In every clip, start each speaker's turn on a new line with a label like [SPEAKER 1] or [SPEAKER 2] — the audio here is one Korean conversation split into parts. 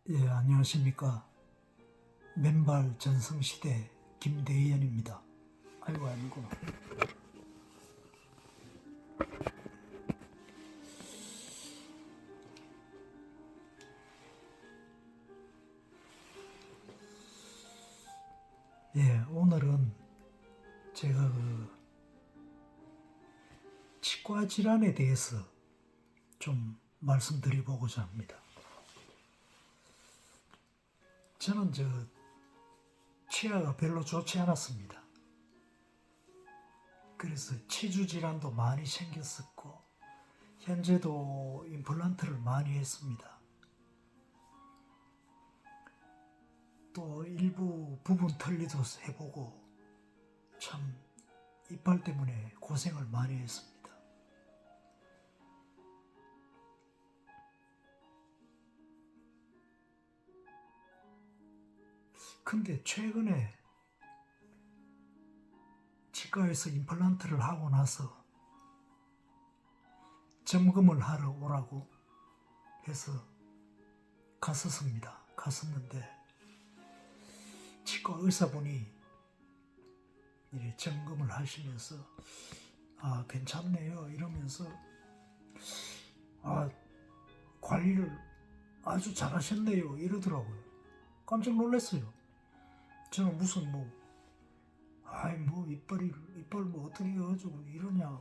[SPEAKER 1] 예, 안녕하십니까. 맨발 전성시대 김대현입니다. 아이고, 아니구나. 예, 오늘은 제가 치과 질환에 대해서 좀 말씀드려보고자 합니다. 저는 치아가 별로 좋지 않았습니다. 그래서 치주 질환도 많이 생겼었고, 현재도 임플란트를 많이 했습니다. 또 일부 부분 털리도 해보고, 참 이빨 때문에 고생을 많이 했습니다. 근데 최근에 치과에서 임플란트를 하고 나서 점검을 하러 오라고 해서 갔었는데 치과 의사분이 이렇게 점검을 하시면서 괜찮네요 이러면서 관리를 아주 잘하셨네요 이러더라고요. 깜짝 놀랐어요. 저는 무슨 이빨 어떻게 해가지고 이러냐,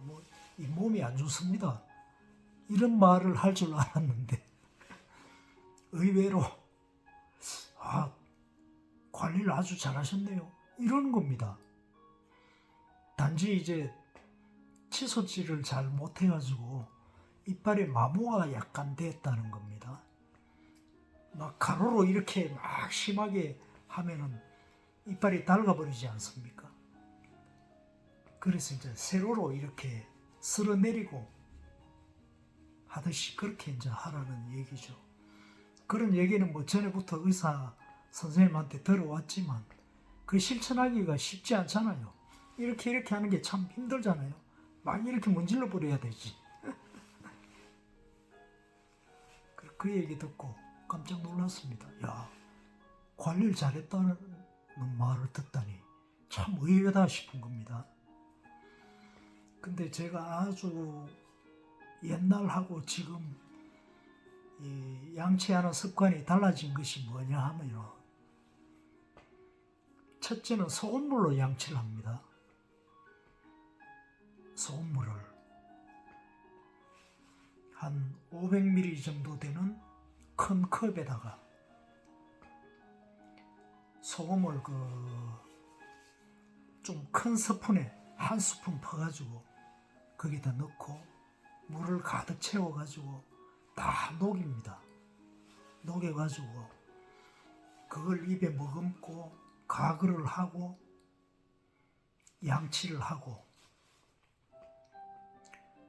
[SPEAKER 1] 이 몸이 안 좋습니다, 이런 말을 할 줄 알았는데, 의외로, 관리를 아주 잘하셨네요, 이러는 겁니다. 단지 이제 치소질을 잘 못해가지고, 이빨에 마모가 약간 됐다는 겁니다. 막 가로로 이렇게 막 심하게 하면은 이빨이 닳아버리지 않습니까? 그래서 이제 세로로 이렇게 쓸어내리고 하듯이 그렇게 이제 하라는 얘기죠. 그런 얘기는 전에부터 의사 선생님한테 들어왔지만 그 실천하기가 쉽지 않잖아요. 이렇게 하는 게 참 힘들잖아요. 막 이렇게 문질러 버려야 되지. 그 얘기 듣고 깜짝 놀랐습니다. 야, 관리를 잘했다는 말을 듣다니 참 의외다 싶은 겁니다. 근데 제가 아주 옛날하고 지금 이 양치하는 습관이 달라진 것이 뭐냐 하면요, 첫째는 소금물로 양치를 합니다. 소금물을 한 500ml 정도 되는 큰 컵에다가 소금을 좀 큰 스푼에 한 스푼 퍼가지고 거기다 넣고 물을 가득 채워가지고 다 녹입니다. 녹여가지고 그걸 입에 머금고 가글을 하고 양치를 하고,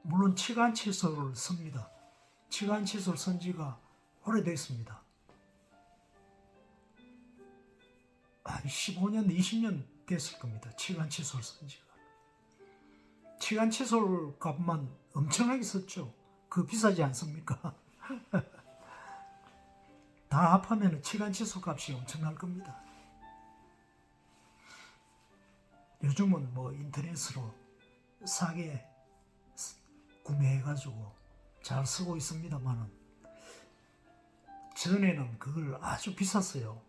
[SPEAKER 1] 물론 치간칫솔을 씁니다. 치간칫솔 쓴 지가 오래됐습니다. 한 15년, 20년 됐을 겁니다. 치간칫솔 쓴 지가. 치간칫솔 값만 엄청나게 썼죠. 그거 비싸지 않습니까? 다 합하면 치간칫솔 값이 엄청날 겁니다. 요즘은 인터넷으로 싸게 구매해가지고 잘 쓰고 있습니다만은, 전에는 그걸 아주 비쌌어요.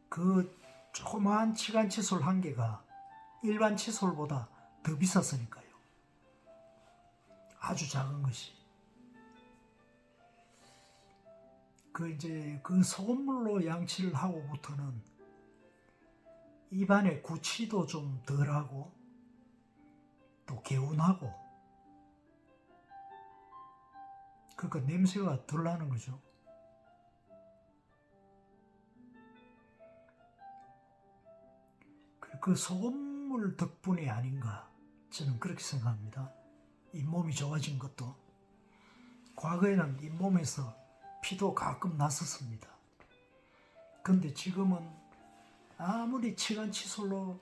[SPEAKER 1] 그 조그마한 치간칫솔 한 개가 일반 칫솔보다 더 비쌌으니까요. 아주 작은 것이. 그 소금물로 양치를 하고부터는 입안에 구취도 좀 덜하고 또 개운하고, 그러니까 냄새가 덜 나는 거죠. 그 소금물 덕분이 아닌가, 저는 그렇게 생각합니다. 잇몸이 좋아진 것도. 과거에는 잇몸에서 피도 가끔 났었습니다. 근데 지금은 아무리 치간칫솔로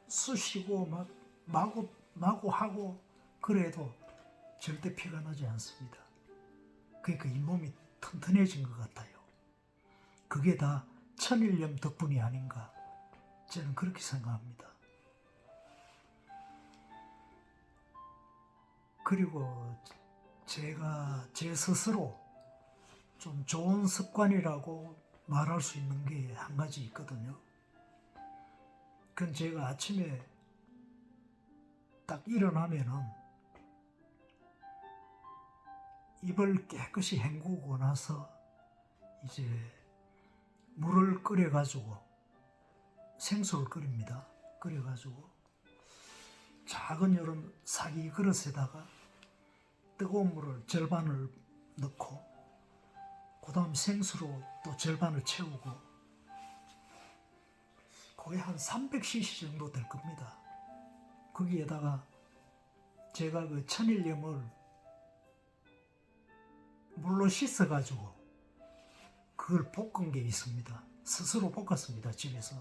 [SPEAKER 1] 쑤시고 마구 하고 그래도 절대 피가 나지 않습니다. 그러니까 잇몸이 튼튼해진 것 같아요. 그게 다 천일염 덕분이 아닌가, 저는 그렇게 생각합니다. 그리고 제가 제 스스로 좀 좋은 습관이라고 말할 수 있는 게 한 가지 있거든요. 그건 제가 아침에 딱 일어나면은 입을 깨끗이 헹구고 나서 이제 물을 끓여가지고 생수를 끓입니다. 끓여가지고 작은 이런 사기 그릇에다가 뜨거운 물을 절반을 넣고 그 다음 생수로 또 절반을 채우고 거의 한 300cc 정도 될 겁니다. 거기에다가 제가 그 천일염을 물로 씻어가지고 그걸 볶은 게 있습니다. 스스로 볶았습니다. 집에서.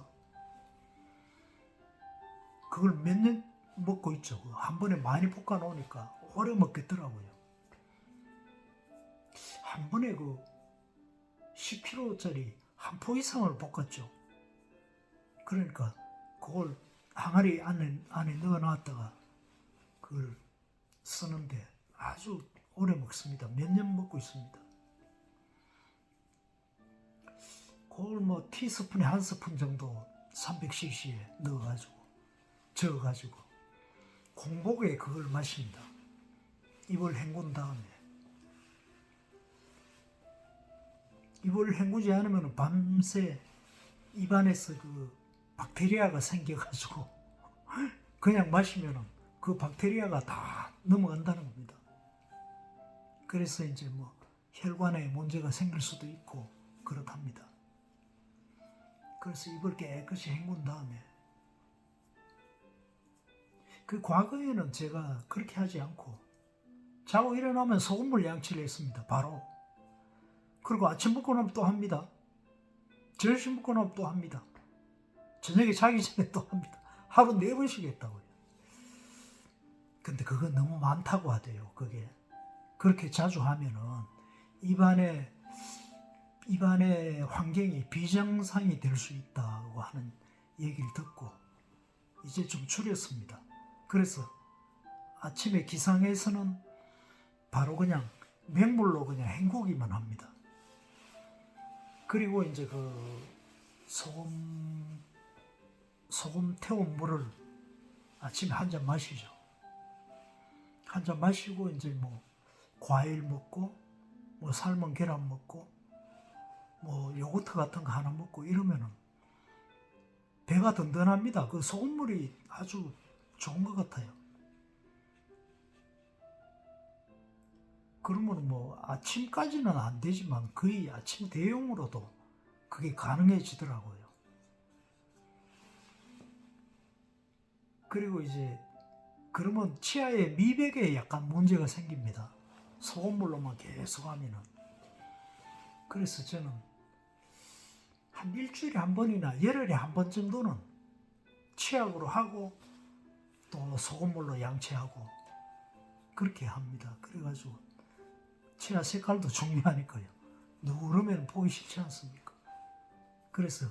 [SPEAKER 1] 그걸 몇 년 먹고 있죠. 한 번에 많이 볶아 놓으니까 오래 먹겠더라고요. 한 번에 그 10kg짜리 한 포 이상을 볶았죠. 그러니까 그걸 항아리 안에 넣어놨다가 그걸 쓰는데 아주 오래 먹습니다. 몇 년 먹고 있습니다. 그걸 뭐 티스푼에 한 스푼 정도 300cc에 넣어가지고 저어가지고 공복에 그걸 마십니다. 입을 헹군 다음에. 입을 헹구지 않으면 밤새 입안에서 그 박테리아가 생겨가지고 그냥 마시면 그 박테리아가 다 넘어간다는 겁니다. 그래서 이제 뭐 혈관에 문제가 생길 수도 있고 그렇답니다. 그래서 입을 깨끗이 헹군 다음에 그 과거에는 제가 그렇게 하지 않고 자고 일어나면 소금물 양치를 했습니다. 바로. 그리고 아침 먹고 나면 또 합니다. 점심 먹고 나면 또 합니다. 저녁에 자기 전에 또 합니다. 하루 4번씩 했다고요. 근데 그건 너무 많다고 하대요. 그게 그렇게 자주 하면은 입안의 환경이 비정상이 될 수 있다고 하는 얘기를 듣고 이제 좀 줄였습니다. 그래서 아침에 기상에서는 바로 그냥 맹물로 그냥 헹구기만 합니다. 그리고 이제 그 소금 태운 물을 아침에 한 잔 마시죠. 한 잔 마시고 이제 뭐 과일 먹고 뭐 삶은 계란 먹고 뭐 요거트 같은 거 하나 먹고 이러면은 배가 든든합니다. 그 소금물이 아주 좋은 것 같아요. 그러면 뭐 아침까지는 안 되지만 거의 아침 대용으로도 그게 가능해지더라고요. 그리고 이제 그러면 치아의 미백에 약간 문제가 생깁니다. 소금물로만 계속 하면은. 그래서 저는 한 일주일에 한 번이나 열흘에 한 번 정도는 치약으로 하고 또 소금물로 양치하고 그렇게 합니다. 그래가지고 치아 색깔도 중요하니까요. 누르면 보기 싫지 않습니까? 그래서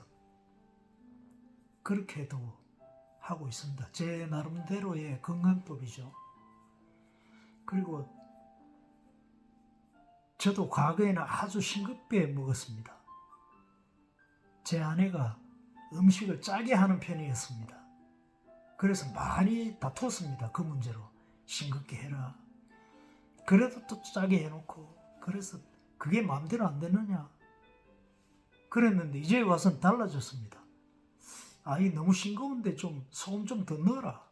[SPEAKER 1] 그렇게도 하고 있습니다. 제 나름대로의 건강법이죠. 그리고 저도 과거에는 아주 싱겁게 먹었습니다. 제 아내가 음식을 짜게 하는 편이었습니다. 그래서 많이 다퉜습니다. 그 문제로. 싱겁게 해라. 그래도 또 짜게 해놓고. 그래서 그게 마음대로 안 되느냐. 그랬는데 이제 와서는 달라졌습니다. 아이 너무 싱거운데 좀 소금 좀 더 넣어라.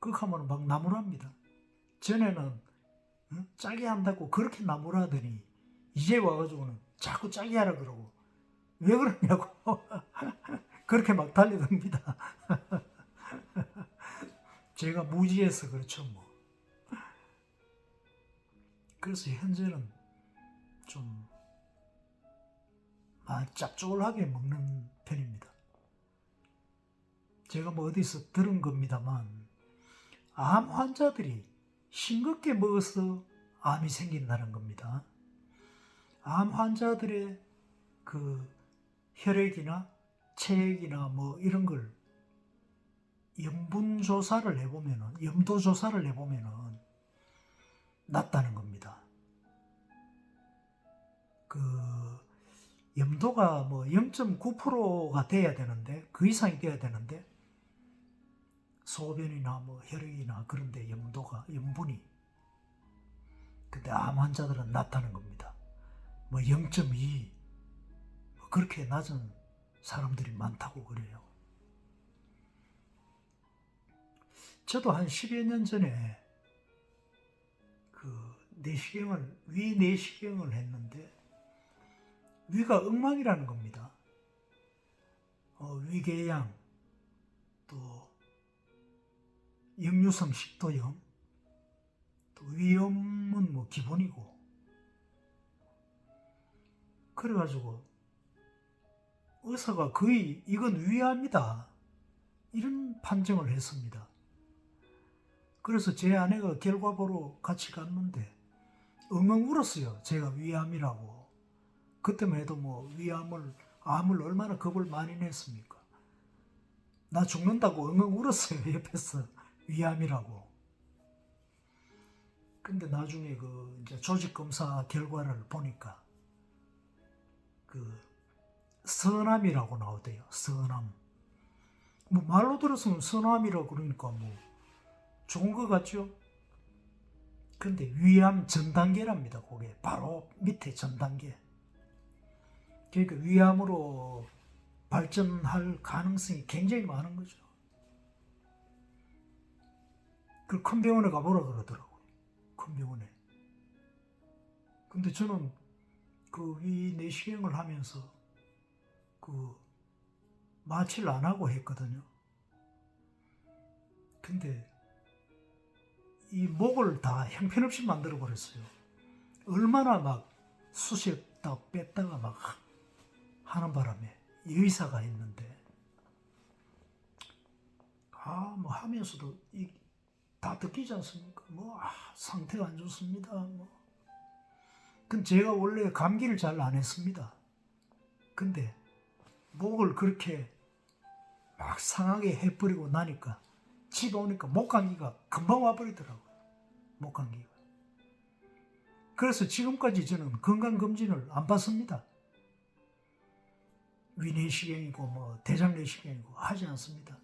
[SPEAKER 1] 그렇게 하면 막 나무랍니다. 전에는 짜게 한다고 그렇게 나무라더니 이제 와가지고는 자꾸 짜게 하라 그러고 왜 그러냐고 그렇게 막 달려듭니다. 제가 무지해서 그렇죠 뭐. 그래서 현재는 좀 짭조름하게 먹는 편입니다. 제가 뭐 어디서 들은 겁니다만 암 환자들이 싱겁게 먹어서 암이 생긴다는 겁니다. 암 환자들의 그 혈액이나 체액이나 뭐 이런 걸 염분 조사를 해보면은, 염도 조사를 해보면은 낫다는 겁니다. 그 염도가 뭐 0.9%가 돼야 되는데, 그 이상이 돼야 되는데, 소변이나 뭐 혈액이나 그런데 염분이. 근데 암 환자들은 낫다는 겁니다. 뭐 0.2, 그렇게 낮은 사람들이 많다고 그래요. 저도 한 10여 년 전에 위 내시경을 했는데, 위가 엉망이라는 겁니다. 위궤양, 또 역류성 식도염, 또 위염은 뭐 기본이고, 그래가지고 의사가 거의 이건 위암이다, 이런 판정을 했습니다. 그래서 제 아내가 결과 보러 같이 갔는데 엉엉 울었어요. 제가 위암이라고. 그때만 해도 뭐 암을 얼마나 겁을 많이 냈습니까? 나 죽는다고 엉엉 울었어요. 옆에서 위암이라고. 근데 나중에 이제 조직 검사 결과를 보니까 선암이라고 나오대요. 선암. 뭐 말로 들었으면 선암이라고 그러니까 뭐 좋은 것 같죠? 근데 위암 전 단계랍니다. 그게 바로 밑에 전 단계. 그러니까 위암으로 발전할 가능성이 굉장히 많은 거죠. 그 큰 병원에 가보라 그러더라고요. 큰 병원에. 근데 저는 그 위 내시경을 하면서 마취를 안 하고 했거든요. 근데 이 목을 다 형편없이 만들어 버렸어요. 얼마나 막 쑤셨다 뺐다가 막 하는 바람에 이 의사가 있는데, 뭐 하면서도 다 듣기지 않습니까? 상태가 안 좋습니다. 근데 제가 원래 감기를 잘 안 했습니다. 근데 목을 그렇게 막 상하게 해버리고 나니까 집에 오니까 목감기가 금방 와버리더라고요. 목감기가. 그래서 지금까지 저는 건강검진을 안 받습니다. 위내시경이고 뭐 대장내시경이고 하지 않습니다.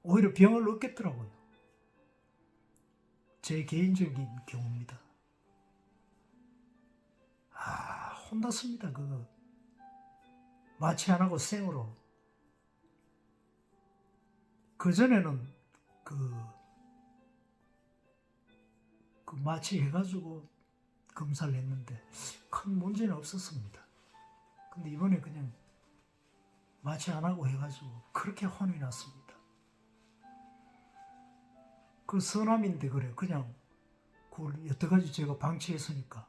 [SPEAKER 1] 오히려 병을 얻겠더라고요. 제 개인적인 경우입니다. 혼났습니다. 마취 안 하고 생으로. 그전에는 마취 해가지고 검사를 했는데 큰 문제는 없었습니다. 근데 이번에 그냥 마취 안 하고 해가지고 그렇게 혼이 났습니다. 그 선암인데 그래, 그냥 그걸 여태까지 제가 방치했으니까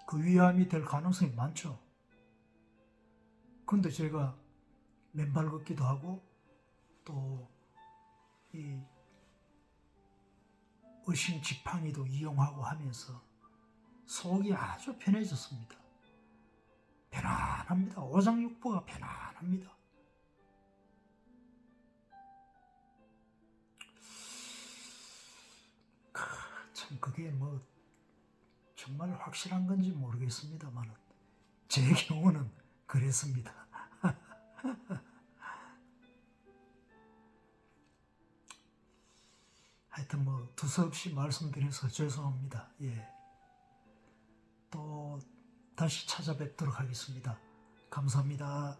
[SPEAKER 1] 그 위암이 될 가능성이 많죠. 근데 제가 맨발 걷기도 하고 또 이 의심 지팡이도 이용하고 하면서 속이 아주 편해졌습니다. 편안합니다. 오장육부가 편안합니다. 참 그게 뭐 정말 확실한 건지 모르겠습니다만 제 경우는 그랬습니다. 하여튼 뭐 두서없이 말씀드려서 죄송합니다. 예. 또 다시 찾아뵙도록 하겠습니다. 감사합니다.